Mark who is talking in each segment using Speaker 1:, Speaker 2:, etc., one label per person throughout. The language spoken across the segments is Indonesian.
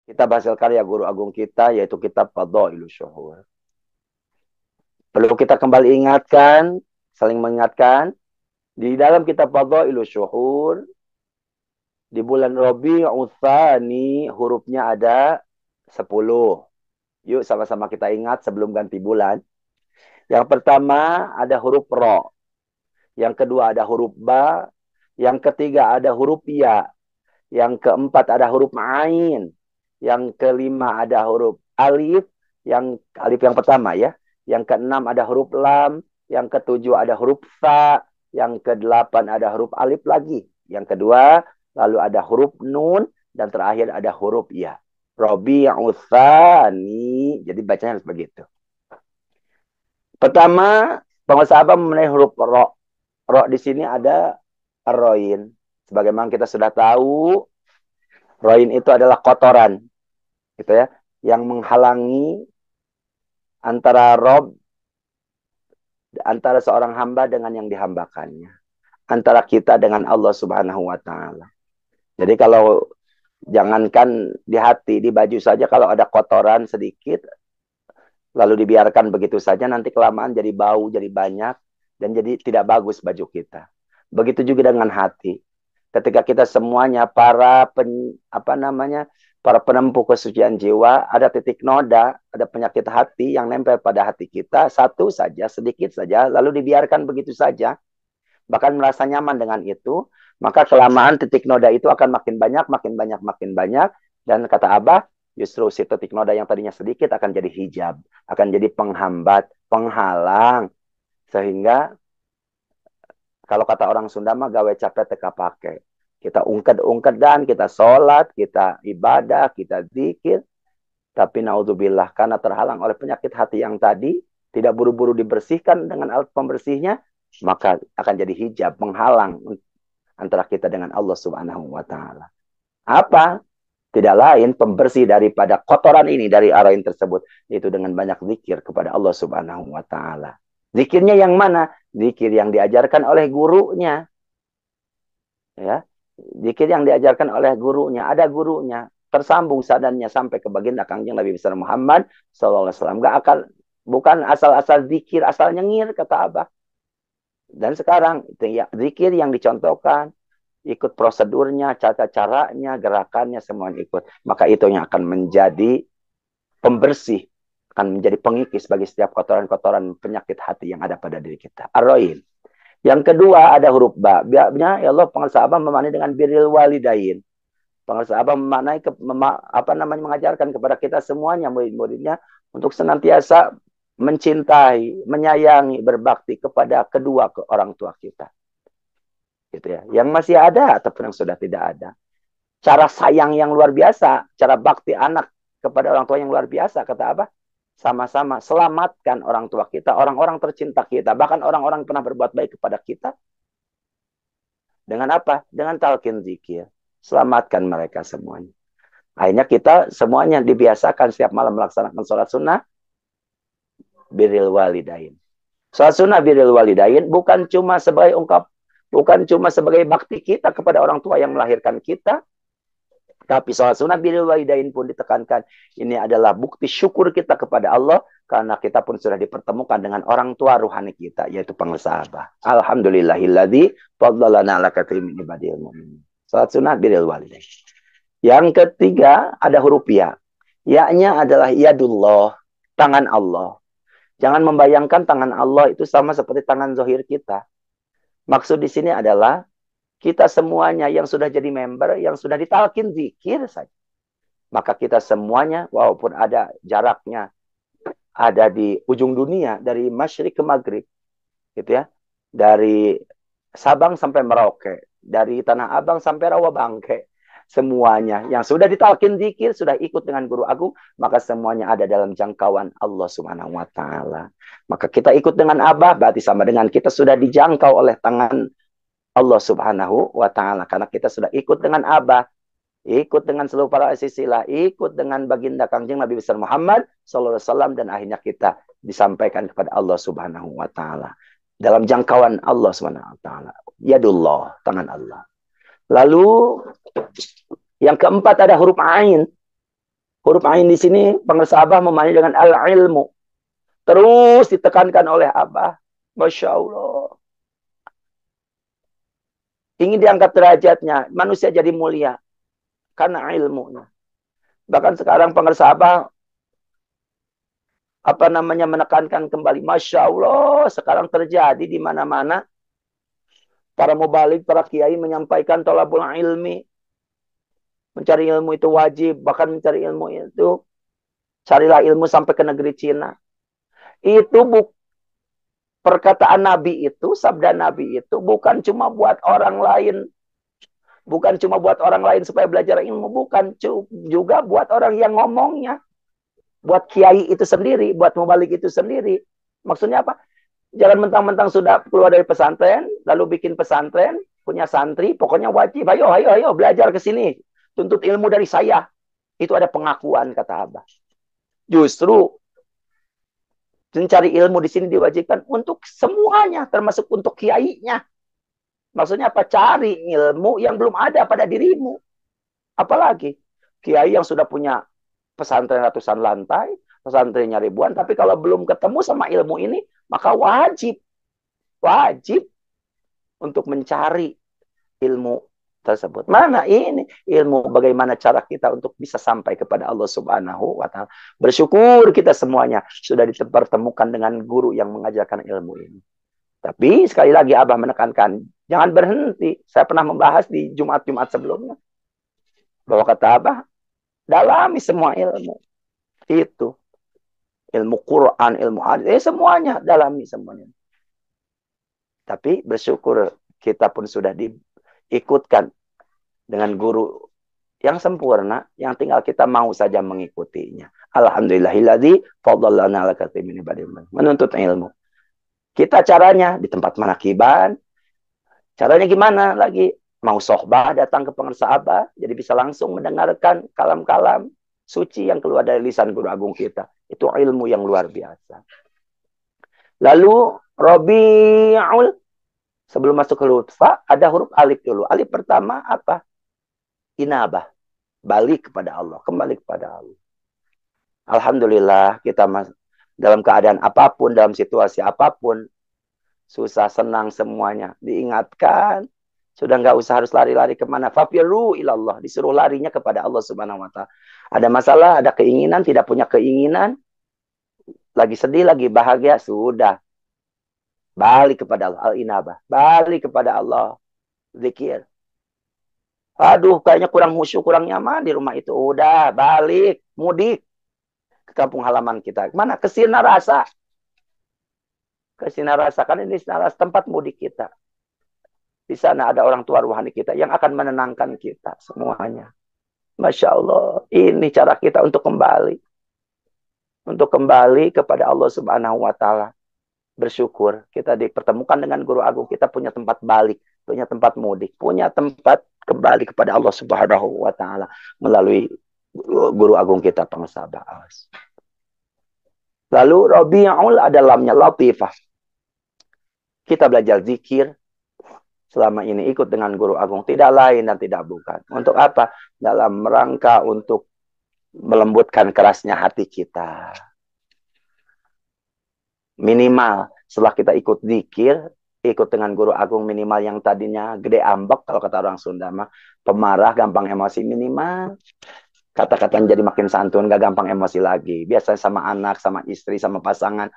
Speaker 1: Kitab hasil karya guru agung kita, yaitu kitab Fadhailus Syuhur. Perlu kita kembali ingatkan, saling mengingatkan, di dalam kitab Fadhailus Syuhur, di bulan Rabiul Tsani, hurufnya ada 10. Yuk sama-sama kita ingat sebelum ganti bulan. Yang pertama ada huruf Ro. Yang kedua ada huruf Ba. Yang ketiga ada huruf Ya. Yang keempat ada huruf Ain. Yang kelima ada huruf Alif. Yang alif yang pertama ya. Yang keenam ada huruf Lam. Yang ketujuh ada huruf Sa. Yang kedelapan ada huruf Alif lagi. Yang kedua lalu ada huruf Nun. Dan terakhir ada huruf Ya. Rabiul Tsani. Jadi bacanya harus begitu. Pertama, pengusaha memenuhi huruf Ro. Ro di sini ada roin. Sebagaimana kita sudah tahu, roin itu adalah kotoran, gitu ya, yang menghalangi antara Rob, antara seorang hamba dengan yang dihambakannya, antara kita dengan Allah Subhanahu Wa Taala. Jadi kalau jangankan di hati, di baju saja kalau ada kotoran sedikit, lalu dibiarkan begitu saja, nanti kelamaan jadi bau, jadi banyak, dan jadi tidak bagus baju kita. Begitu juga dengan hati. Ketika kita semuanya para penempuh kesucian jiwa, ada titik noda, ada penyakit hati yang nempel pada hati kita, satu saja, sedikit saja, lalu dibiarkan begitu saja, bahkan merasa nyaman dengan itu, maka kelamaan titik noda itu akan makin banyak, makin banyak, makin banyak, dan kata Abah, justru si titik noda yang tadinya sedikit akan jadi hijab, akan jadi penghambat, penghalang, sehingga kalau kata orang Sunda mah gawe capek teka pakai. Kita ungked-ungked dan kita sholat, kita ibadah, kita zikir. Tapi naudzubillah karena terhalang oleh penyakit hati yang tadi, tidak buru-buru dibersihkan dengan alat pembersihnya, maka akan jadi hijab, menghalang antara kita dengan Allah Subhanahu wa Ta'ala. Apa? Tidak lain pembersih daripada kotoran ini dari arahin tersebut, yaitu dengan banyak zikir kepada Allah Subhanahu wa Ta'ala. Zikirnya yang mana? Zikir yang diajarkan oleh gurunya. Ya. Zikir yang diajarkan oleh gurunya. Ada gurunya. Tersambung sadannya sampai ke baginda Kangjeng Nabi besar Muhammad SAW. Gak akan, bukan asal-asal zikir, asal nyengir, kata Abah. Dan sekarang, ya, zikir yang dicontohkan, ikut prosedurnya, cara-caranya, gerakannya, semuanya ikut. Maka itu yang akan menjadi pembersih, akan menjadi pengikis bagi setiap kotoran-kotoran penyakit hati yang ada pada diri kita. Ar-Roin. Yang kedua ada huruf ba. Ba-nya ya Allah pengasahabah memaknai dengan birril walidain. Pengasahabah memaknai mengajarkan kepada kita semuanya murid-muridnya untuk senantiasa mencintai, menyayangi, berbakti kepada kedua orang tua kita. Gitu ya. Yang masih ada ataupun yang sudah tidak ada. Cara sayang yang luar biasa, cara bakti anak kepada orang tua yang luar biasa, kata Abah. Sama-sama selamatkan orang tua kita, orang-orang tercinta kita, bahkan orang-orang yang pernah berbuat baik kepada kita. Dengan apa? Dengan talqin zikir. Selamatkan mereka semuanya. Akhirnya kita semuanya dibiasakan setiap malam melaksanakan sholat sunnah birril walidain. Sholat sunnah birril walidain bukan cuma sebagai bakti kita kepada orang tua yang melahirkan kita, tapi sholat sunnah birril walidain pun ditekankan. Ini adalah bukti syukur kita kepada Allah karena kita pun sudah dipertemukan dengan orang tua ruhani kita, yaitu pengusaha. Alhamdulillahilladzi faddalana ala katsirin min ibadil mu'minin. Sholat sunnah birril walidain. Yang ketiga ada huruf ya. Ya-nya adalah yadullah, tangan Allah. Jangan membayangkan tangan Allah itu sama seperti tangan zahir kita. Maksud di sini adalah kita semuanya yang sudah jadi member, yang sudah ditalkin zikir saja. Maka kita semuanya, walaupun ada jaraknya, ada di ujung dunia, dari masyrik ke maghrib, gitu ya, dari Sabang sampai Merauke, dari Tanah Abang sampai Rawabangke, semuanya yang sudah ditalkin zikir, sudah ikut dengan guru agung, maka semuanya ada dalam jangkauan Allah Subhanahu wa Ta'ala. Maka kita ikut dengan Abah, berarti sama dengan kita sudah dijangkau oleh tangan Allah Subhanahu wa Ta'ala. Karena kita sudah ikut dengan Abah, ikut dengan seluruh para sisilah, ikut dengan baginda Kangjeng Nabi besar Muhammad SAW, dan akhirnya kita disampaikan kepada Allah Subhanahu wa Ta'ala. Dalam jangkauan Allah Subhanahu wa Ta'ala. Yadullah, tangan Allah. Lalu yang keempat ada huruf Ain. Huruf ain di sini pengarsa Abah memahami dengan al-ilmu. Terus ditekankan oleh Abah. Masya Allah. Ingin diangkat derajatnya. Manusia jadi mulia. Karena ilmunya. Bahkan sekarang pengarsa Abah menekankan kembali. Masya Allah. Sekarang terjadi di mana-mana. Para mubalik, para kiai menyampaikan tolabul ilmi. Mencari ilmu itu wajib. Bahkan mencari ilmu itu. Carilah ilmu sampai ke negeri Cina. Itu perkataan Nabi itu, sabda Nabi itu bukan cuma buat orang lain. Bukan cuma buat orang lain supaya belajar ilmu. Bukan juga buat orang yang ngomongnya. Buat kiai itu sendiri. Buat mubalik itu sendiri. Maksudnya apa? Jangan mentang-mentang sudah keluar dari pesantren. Lalu bikin pesantren. Punya santri. Pokoknya wajib. Ayo belajar ke sini. Tuntut ilmu dari saya. Itu ada pengakuan kata Abah. Justru mencari ilmu di sini diwajibkan untuk semuanya. Termasuk untuk kiainya. Maksudnya apa? Cari ilmu yang belum ada pada dirimu. Apalagi kiai yang sudah punya pesantren ratusan lantai, pesantrennya ribuan, tapi kalau belum ketemu sama ilmu ini, maka wajib untuk mencari ilmu tersebut. Mana ini ilmu, bagaimana cara kita untuk bisa sampai kepada Allah Subhanahu wa taala. Bersyukur kita semuanya sudah dipertemukan dengan guru yang mengajarkan ilmu ini. Tapi sekali lagi Abah menekankan, jangan berhenti. Saya pernah membahas di Jumat-Jumat sebelumnya. Bahwa kata Abah, dalami semua ilmu. Itu. Ilmu Quran, ilmu hadis, semuanya. Dalami semuanya. Tapi bersyukur kita pun sudah diikutkan dengan guru yang sempurna, yang tinggal kita mau saja mengikutinya. Alhamdulillahilladzi faddalana ala katsirin min ibadihi menuntut ilmu. Kita caranya di tempat manakiban. Caranya gimana lagi? Mau sohbah datang ke pengarsa Abah. Jadi bisa langsung mendengarkan kalam-kalam suci yang keluar dari lisan guru agung kita. Itu ilmu yang luar biasa. Lalu Rabi'ul. Sebelum masuk ke huruf fa, ada huruf alif dulu. Alif pertama apa? Inabah. Balik kepada Allah. Kembali kepada Allah. Alhamdulillah kita dalam keadaan apapun, dalam situasi apapun, susah, senang, semuanya diingatkan, sudah nggak usah harus lari-lari kemana. Fafiru ilallah, disuruh larinya kepada Allah Subhanahu wa taala. Ada masalah, ada keinginan, tidak punya keinginan, lagi sedih, lagi bahagia, sudah balik kepada Allah. Al-inabah, balik kepada Allah. Zikir. Aduh, kayaknya kurang khusyuk, kurang nyaman di rumah itu. Udah, balik, mudik ke kampung halaman kita. Mana? Ke Sinarasa. Ke Sinarasa, kan ini Sinarasa tempat mudik kita. Di sana ada orang tua ruhani kita yang akan menenangkan kita semuanya. Masya Allah, ini cara kita untuk kembali. Untuk kembali kepada Allah Subhanahu wa taala. Bersyukur kita dipertemukan dengan guru agung, kita punya tempat balik, punya tempat mudik, punya tempat kembali kepada Allah Subhanahu wa taala melalui guru agung kita pengarsa Abah. Lalu Rabi'ul ada lamnya, latifah. Kita belajar zikir selama ini ikut dengan guru agung, tidak lain dan tidak bukan. Untuk apa? Dalam rangka untuk melembutkan kerasnya hati kita. Minimal setelah kita ikut zikir, ikut dengan guru agung, minimal yang tadinya gede ambek, kalau kata orang Sunda mah, pemarah, gampang emosi, minimal kata-katanya jadi makin santun, gak gampang emosi lagi. Biasanya sama anak, sama istri, sama pasangan,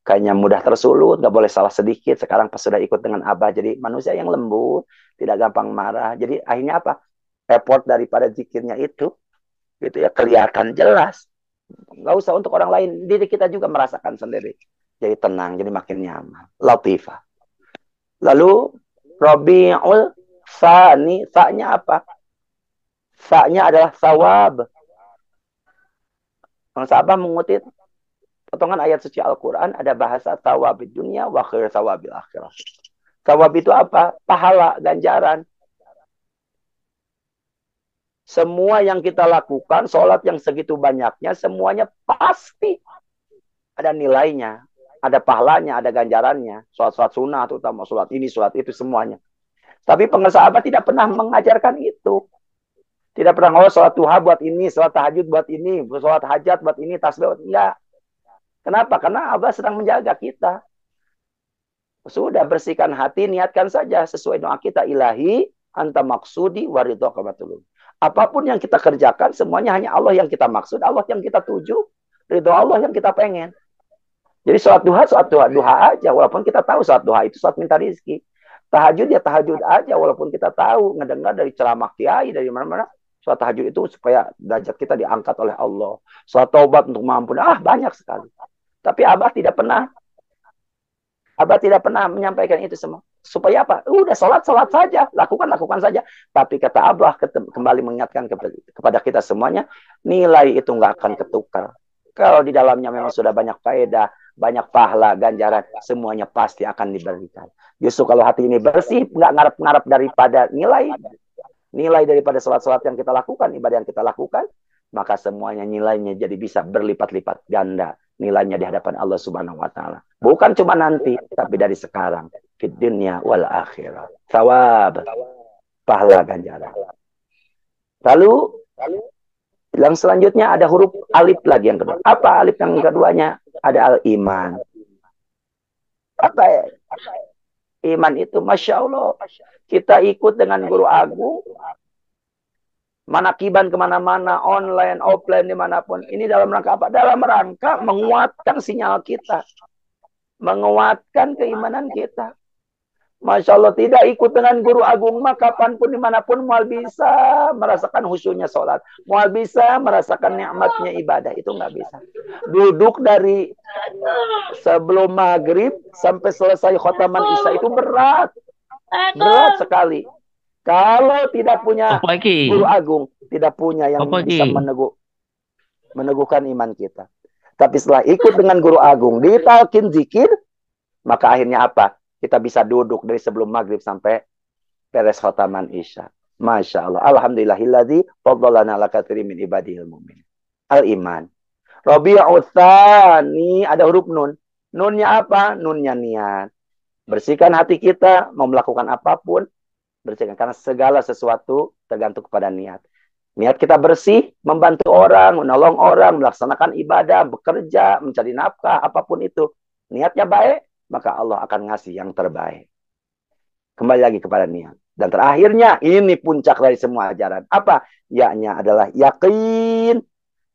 Speaker 1: kayaknya mudah tersulut, gak boleh salah sedikit. Sekarang pas sudah ikut dengan Abah, jadi manusia yang lembut, tidak gampang marah. Jadi akhirnya apa? Effort daripada zikirnya itu, gitu ya, kelihatan jelas. Gak usah untuk orang lain, diri kita juga merasakan sendiri. Jadi tenang, jadi makin nyaman. Latifah. Lalu Rabi'ul Tsani, sa-nya apa? Sa-nya adalah sawab. Sahabat mengutip potongan ayat suci Al-Quran, ada bahasa tawabid dunia wa khair tawabil akhirah. Tawab itu apa? Pahala, ganjaran. Semua yang kita lakukan, sholat yang segitu banyaknya, semuanya pasti ada nilainya. Ada pahalanya, ada ganjarannya. Sholat-sholat sunnah, terutama sholat ini, sholat itu, semuanya. Tapi pengarsa Abah tidak pernah mengajarkan itu. Tidak pernah, oh sholat duha buat ini, sholat tahajud buat ini, sholat hajat buat ini, tasbih buat enggak. Kenapa? Karena Allah sedang menjaga kita. Sudah bersihkan hati, niatkan saja sesuai doa kita. Ilahi, anta maksudi, waridho kamatulun. Apapun yang kita kerjakan, semuanya hanya Allah yang kita maksud, Allah yang kita tuju, ridho Allah yang kita pengen. Jadi sholat duha, duha aja. Walaupun kita tahu sholat duha itu sholat minta rizki. Tahajud ya tahajud aja. Walaupun kita tahu, ngedengar dari ceramah kiai, dari mana-mana. Sholat tahajud itu supaya derajat kita diangkat oleh Allah. Sholat taubat untuk mengampuni. Banyak sekali. Tapi Abah tidak pernah menyampaikan itu semua. Supaya apa? Udah sholat saja. Lakukan saja. Tapi kata Abah kembali mengingatkan kepada kita semuanya, nilai itu nggak akan ketukar. Kalau di dalamnya memang sudah banyak faedah, banyak pahala, ganjaran, semuanya pasti akan diberikan. Justru kalau hati ini bersih, nggak ngarep-ngarep daripada nilai daripada sholat-sholat yang kita lakukan, ibadah yang kita lakukan, maka semuanya nilainya jadi bisa berlipat-lipat ganda nilainya di hadapan Allah Subhanahu wa taala. Bukan cuma nanti, tapi dari sekarang, di dunia wal akhirah. Thawab, pahala ganjaran. Lalu yang selanjutnya ada huruf alif lagi yang kedua. Apa alif yang keduanya? Ada al-iman. Apa iman itu? Masya Allah. Kita ikut dengan guru agung. Manakiban kemana-mana, online, offline, dimanapun. Ini dalam rangka apa? Dalam rangka menguatkan sinyal kita. Menguatkan keimanan kita. Masya Allah, tidak ikut dengan guru agung mah kapanpun dimanapun mual bisa merasakan khusyuknya sholat, mual bisa merasakan nikmatnya ibadah, itu nggak bisa. Duduk dari sebelum maghrib sampai selesai khotaman isya itu berat sekali. Kalau tidak punya guru agung, tidak punya yang bisa meneguhkan iman kita. Tapi setelah ikut dengan guru agung, ditalkin zikir, maka akhirnya apa? Kita bisa duduk dari sebelum maghrib sampai beres khotaman isya. Masya Allah. Alhamdulillahilladzi faddalana ala katsirin min ibadihil mu'min. Al-iman. Rabi'ul tsani, ada huruf nun. Nunnya apa? Nunnya niat. Bersihkan hati kita, mau melakukan apapun, bersihkan. Karena segala sesuatu tergantung kepada niat. Niat kita bersih, membantu orang, menolong orang, melaksanakan ibadah, bekerja, mencari nafkah, apapun itu. Niatnya baik, maka Allah akan ngasih yang terbaik. Kembali lagi kepada niat. Dan terakhirnya, ini puncak dari semua ajaran. Apa? Yaknya adalah yakin.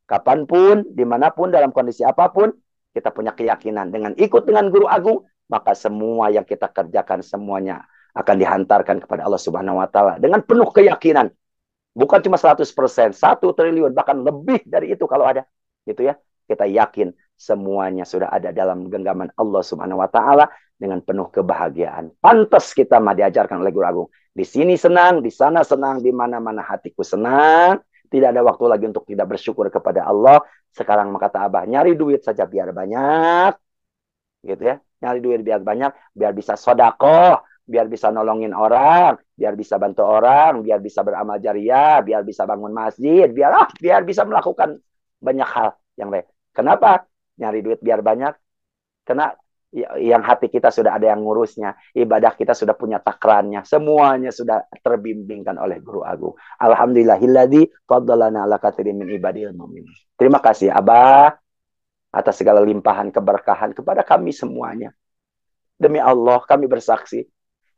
Speaker 1: Kapanpun, dimanapun, dalam kondisi apapun, kita punya keyakinan. Dengan ikut dengan guru agung, maka semua yang kita kerjakan, semuanya akan dihantarkan kepada Allah Subhanahu wa taala. Dengan penuh keyakinan. Bukan cuma 100%, 1 triliun, bahkan lebih dari itu kalau ada. Gitu ya. Kita yakin semuanya sudah ada dalam genggaman Allah Subhanahu wa taala dengan penuh kebahagiaan. Pantas kita mah diajarkan oleh guru agung. Di sini senang, di sana senang, di mana-mana hatiku senang. Tidak ada waktu lagi untuk tidak bersyukur kepada Allah. Sekarang kata Abah, nyari duit saja biar banyak. Gitu ya. Nyari duit biar banyak, biar bisa sodakoh, biar bisa nolongin orang, biar bisa bantu orang, biar bisa beramal jariah, biar bisa bangun masjid, biar bisa melakukan banyak hal yang lain. Kenapa? Nyari duit biar banyak. Karena yang hati kita sudah ada yang ngurusnya. Ibadah kita sudah punya takrannya. Semuanya sudah terbimbingkan oleh guru agung. Alhamdulillahilladzi faddalana ala katsirin min ibadil mu'minin. Terima kasih Abah atas segala limpahan keberkahan kepada kami semuanya. Demi Allah kami bersaksi.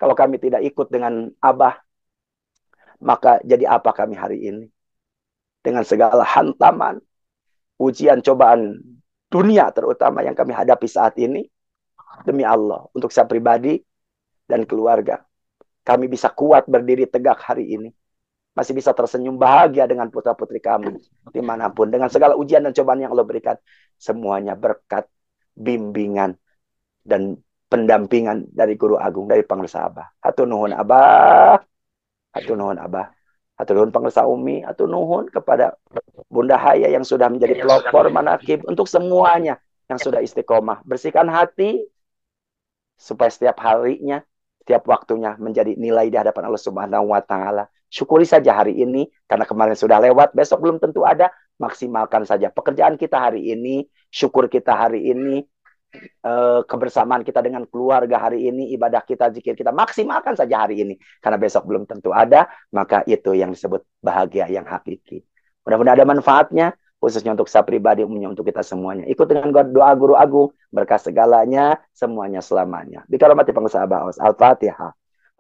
Speaker 1: Kalau kami tidak ikut dengan Abah, maka jadi apa kami hari ini? Dengan segala hantaman, ujian, cobaan dunia terutama yang kami hadapi saat ini, demi Allah, untuk saya pribadi dan keluarga, kami bisa kuat berdiri tegak hari ini. Masih bisa tersenyum bahagia dengan putra-putri kami, dimanapun. Dengan segala ujian dan cobaan yang Allah berikan, semuanya berkat bimbingan dan pendampingan dari guru agung, dari Pangresa Abah. Hatur nuhun Abah, hatur nuhun Abah. Hatur nuhun Pangresa Umi, hatur nuhun kepada Bunda Haya yang sudah menjadi pelopor manakib untuk semuanya yang sudah istiqomah. Bersihkan hati supaya setiap harinya, setiap waktunya menjadi nilai di hadapan Allah Subhanahu wa taala. Syukuri saja hari ini karena kemarin sudah lewat, besok belum tentu ada. Maksimalkan saja pekerjaan kita hari ini, syukur kita hari ini, kebersamaan kita dengan keluarga hari ini, ibadah kita, zikir kita, maksimalkan saja hari ini. Karena besok belum tentu ada, maka itu yang disebut bahagia yang hakiki. Mudah-mudahan ada manfaatnya, khususnya untuk saya pribadi, umumnya untuk kita semuanya. Ikut dengan doa Guru Agung, berkah segalanya, semuanya selamanya. Bika rahmati pengusaha Baos. Al-Fatihah.